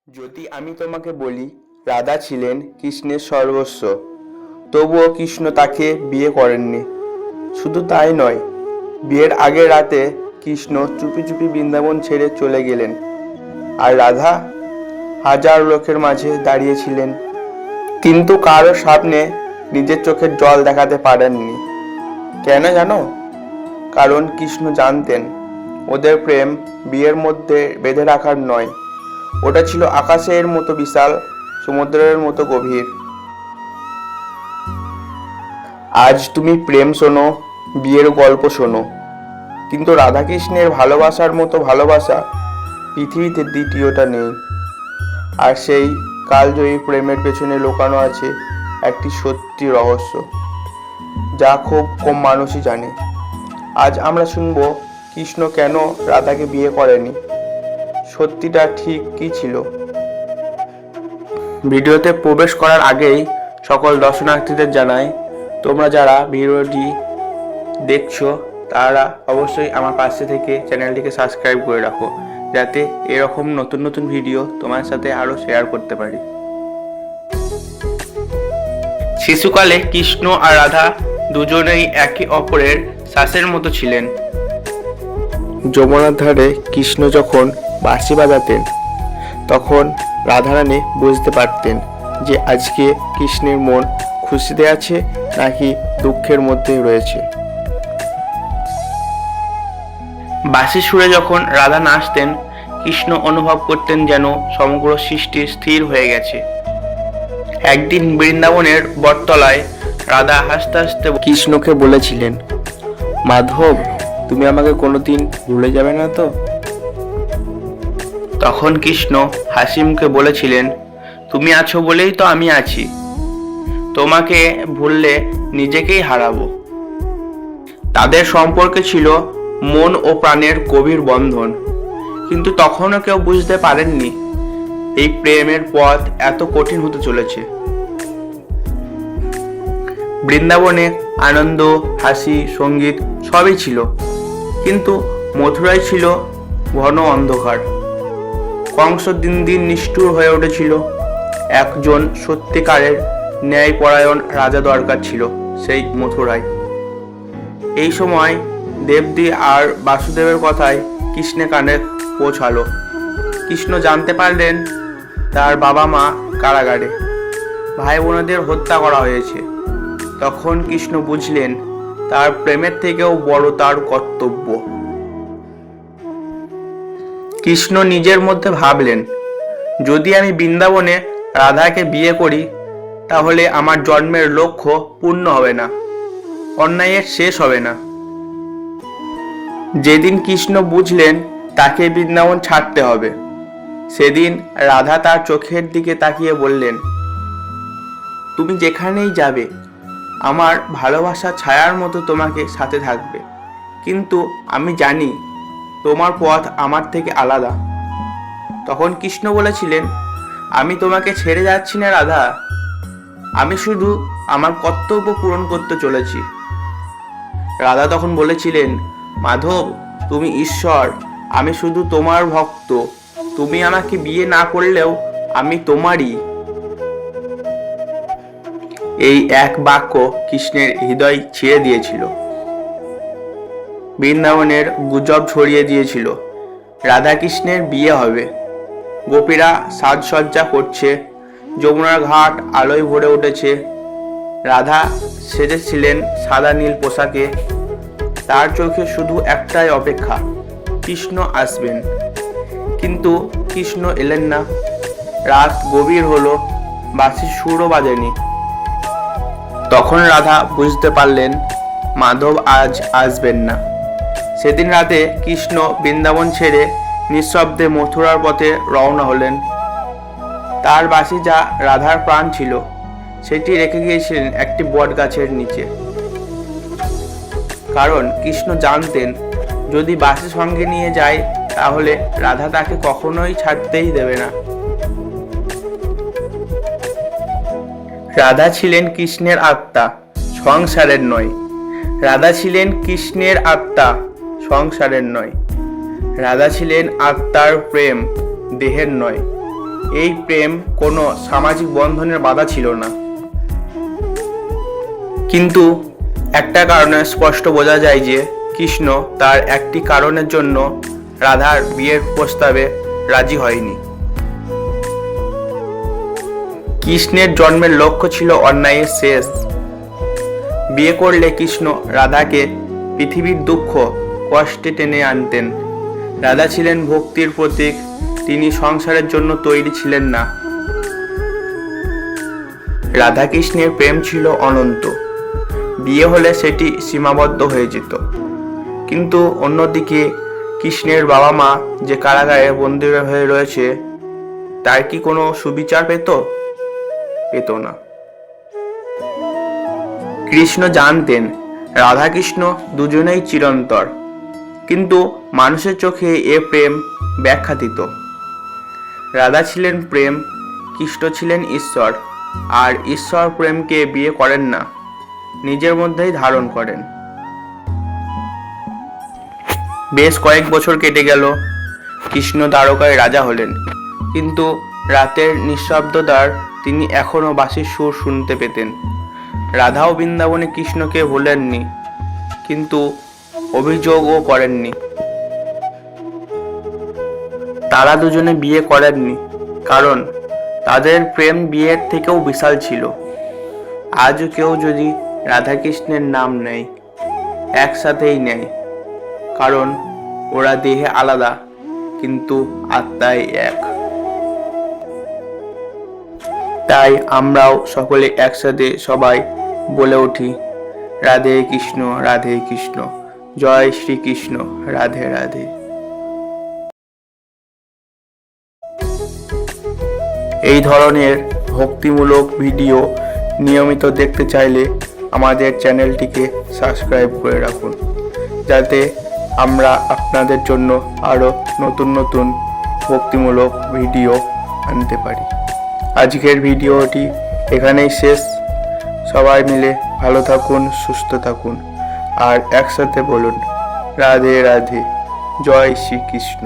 যদি আমি তোমাকে বলি রাধা ছিলেন কৃষ্ণের সর্বস্ব, তবুও কৃষ্ণ তাকে বিয়ে করেননি। শুধু তাই নয়, বিয়ের আগের রাতে কৃষ্ণ চুপি চুপি বৃন্দাবন ছেড়ে চলে গেলেন, আর রাধা হাজার লোকের মাঝে দাঁড়িয়েছিলেন, কিন্তু কারো সামনে নিজের চোখের জল দেখাতে পারেননি। কেন জানো? কারণ কৃষ্ণ জানতেন ওদের প্রেম বিয়ের মধ্যে বেঁধে রাখার নয়, ওটা ছিল আকাশের মতো বিশাল, সমুদ্রের মতো গভীর। আজ তুমি প্রেম শোনো, বিয়ের গল্প শোনো, কিন্তু রাধাকৃষ্ণের ভালোবাসার মতো ভালোবাসা পৃথিবীতে দ্বিতীয়টা নেই। আর সেই কালজয়ী প্রেমের পেছনে লুকানো আছে একটি সত্যি রহস্য, যা খুব কম মানুষই জানে। আজ আমরা শুনব কৃষ্ণ কেন রাধাকে বিয়ে করেনি, সত্যিটা ঠিক কী ছিল। ভিডিওতে প্রবেশ করার আগেই সকল দর্শনার্থীদের জানাই, তোমরা যারা ভিডিওটি দেখছো তারা অবশ্যই আমার পাশে থেকে চ্যানেলটিকে সাবস্ক্রাইব করে রাখো, যাতে এরকম নতুন নতুন ভিডিও তোমার সাথে আরও শেয়ার করতে পারি। শিশুকালে কৃষ্ণ আর রাধা দুজনেই একে অপরের শ্বাসের মতো ছিলেন। যমুনার ধারে কৃষ্ণ যখন বাঁশি বাজাতেন, তখন রাধারানী বুঝতে পারতেন যে আজকে কৃষ্ণের মন খুশিতে আছে নাকি দুঃখের মধ্যে রয়েছে। বাঁশি সুরে যখন রাধা নাচতেন, কৃষ্ণ অনুভব করতেন যেন সমগ্র সৃষ্টি স্থির হয়ে গেছে। একদিন বৃন্দাবনের বটতলায় রাধা হাসতে হাসতে কৃষ্ণকে বলেছিলেন, মাধব, তুমি আমাকে কোনোদিন ভুলে যাবে না তো? তখন কৃষ্ণ হাসি মুখে বলেছিলেন, তুমি আছো বলেই তো আমি আছি, তোমাকে ভুললে নিজেকেই হারাবো। তাদের সম্পর্কে ছিল মন ও প্রাণের গভীর বন্ধন, কিন্তু তখনও কেউ বুঝতে পারেননি এই প্রেমের পথ এত কঠিন হতে চলেছে। বৃন্দাবনে আনন্দ, হাসি, সঙ্গীত সবই ছিল, কিন্তু মথুরায় ছিল ঘন অন্ধকার। কংস দিন দিন নিষ্ঠুর হয়ে উঠেছিল। একজন সত্যিকারের ন্যায়পরায়ণ রাজা দরকার ছিল সেই মথুরায়। এই সময় দেবদী আর বাসুদেবের কথায় কৃষ্ণের কানে পৌঁছালো। কৃষ্ণ জানতে পারলেন তার বাবা মা কারাগারে, ভাই বোনেদের হত্যা করা হয়েছে। তখন কৃষ্ণ বুঝলেন তার প্রেমের থেকেও বড় তার কর্তব্য। কৃষ্ণ নিজের মধ্যে ভাবলেন, যদি আমি বৃন্দাবনে রাধাকে বিয়ে করি, তাহলে আমার জন্মের লক্ষ্য পূর্ণ হবে না, অন্যায়ের শেষ হবে না। যেদিন কৃষ্ণ বুঝলেন তাকে বৃন্দাবন ছাড়তে হবে, সেদিন রাধা তার চোখের দিকে তাকিয়ে বললেন, তুমি যেখানেই যাবে আমার ভালোবাসা ছায়ার মতো তোমাকে সাথে থাকবে, কিন্তু আমি জানি তোমার পথ আমার থেকে আলাদা। তখন কৃষ্ণ বলেছিলেন, আমি তোমাকে ছেড়ে যাচ্ছি না রাধা, আমি শুধু আমার কর্তব্য পূরণ করতে চলেছি। রাধা তখন বলেছিলেন, মাধব, তুমি ঈশ্বর, আমি শুধু তোমার ভক্ত, তুমি আমাকে বিয়ে না করলেও আমি তোমারই। এই এক বাক্য কৃষ্ণের হৃদয় ছিঁড়ে দিয়েছিল। বৃন্দাবনের গুজব ছড়িয়ে দিয়েছিল রাধা কৃষ্ণের বিয়ে হবে। গোপীরা সাজসজ্জা করছে, যমুনার ঘাট আলোয় ভরে উঠেছে। রাধা সেজেছিলেন সাদা নীল পোশাকে, তার চোখে শুধু একটাই অপেক্ষা, কৃষ্ণ আসবেন। কিন্তু কৃষ্ণ এলেন না। রাত গভীর হলো, বাঁশির সুরও বাজেনি। তখন রাধা বুঝতে পারলেন মাধব আজ আসবেন না। সেদিন রাতে কৃষ্ণ বৃন্দাবন ছেড়ে নিঃশব্দে মথুরার পথে রওনা হলেন। তার বাঁশি যা রাধার প্রাণ ছিল, সেটি রেখে গিয়েছিলেন একটি বট গাছের নিচে। কারণ কৃষ্ণ জানতেন যদি বাঁশি সঙ্গে নিয়ে যায়, তাহলে রাধা তাকে কখনোই ছাড়তেই দেবে না। রাধা ছিলেন কৃষ্ণের আত্মা, সংসারের নয়। রাধা ছিলেন কৃষ্ণের আত্মা, সংসারের নয়। রাধা ছিলেন আত্মার প্রেম, দেহের নয়। এই প্রেম কোনো সামাজিক বন্ধনের বাধা ছিল না, কিন্তু একটা কারণে স্পষ্ট বোঝা যায় যে কৃষ্ণ তার একটি কারণের জন্য রাধার বিয়ের প্রস্তাবে রাজি হয়নি। কৃষ্ণের জন্মের লক্ষ্য ছিল অন্যায়ের শেষ। বিয়ে করলে কৃষ্ণ রাধাকে পৃথিবীর দুঃখ কষ্টে টেনে আনতেন। রাধা ছিলেন ভক্তির প্রতীক, তিনি সংসারের জন্য তৈরি ছিলেন না। রাধা কৃষ্ণের প্রেম ছিল অনন্ত, বিয়ে হলে সেটি সীমাবদ্ধ হয়ে যেত। কিন্তু অন্যদিকে কৃষ্ণের বাবা মা যে কারাগারে বন্দী হয়ে রয়েছে, তার কি কোনো সুবিচার পেত না। কৃষ্ণ জানতেন রাধা কৃষ্ণ দুজনেই চিরন্তর, কিন্তু মানুষের চোখে এ প্রেম ব্যাখ্যাতীত। রাধা ছিলেন প্রেম, কৃষ্ণ ছিলেন ঈশ্বর, আর ঈশ্বর প্রেমকে বিয়ে করেন না, নিজের মধ্যেই ধারণ করেন। বেশ কয়েক বছর কেটে গেল, কৃষ্ণ দ্বারকায় রাজা হলেন, কিন্তু রাতের নিঃশব্দতার তিনি এখনো বাঁশির সুর শুনতে পেতেন। রাধাও বৃন্দাবনে কৃষ্ণকে ভোলেননি, কিন্তু অভিযোগও করেননি। তারা দুজনে বিয়ে করেননি, কারণ তাদের প্রেম বিয়ের থেকেও বিশাল ছিল। আজও কেউ যদি রাধাকৃষ্ণের নাম নেয়, একসাথেই নেয়, কারণ ওরা দেহে আলাদা কিন্তু আত্মায় এক। তাই আমরাও সকলে একসাথে সবাই বলে উঠি, রাধে কৃষ্ণ রাধে কৃষ্ণ, জয় শ্রীকৃষ্ণ, রাধে রাধে। এই ধরনের ভক্তিমূলক ভিডিও নিয়মিত দেখতে চাইলে আমাদের চ্যানেলটিকে সাবস্ক্রাইব করে রাখুন, যাতে আমরা আপনাদের জন্য আরও নতুন নতুন ভক্তিমূলক ভিডিও আনতে পারি। আজকের ভিডিওটি এখানেই শেষ। সবাই মিলে ভালো থাকুন, সুস্থ থাকুন, আর একসাথে বলুন রাধে রাধে, জয় শ্রীকৃষ্ণ।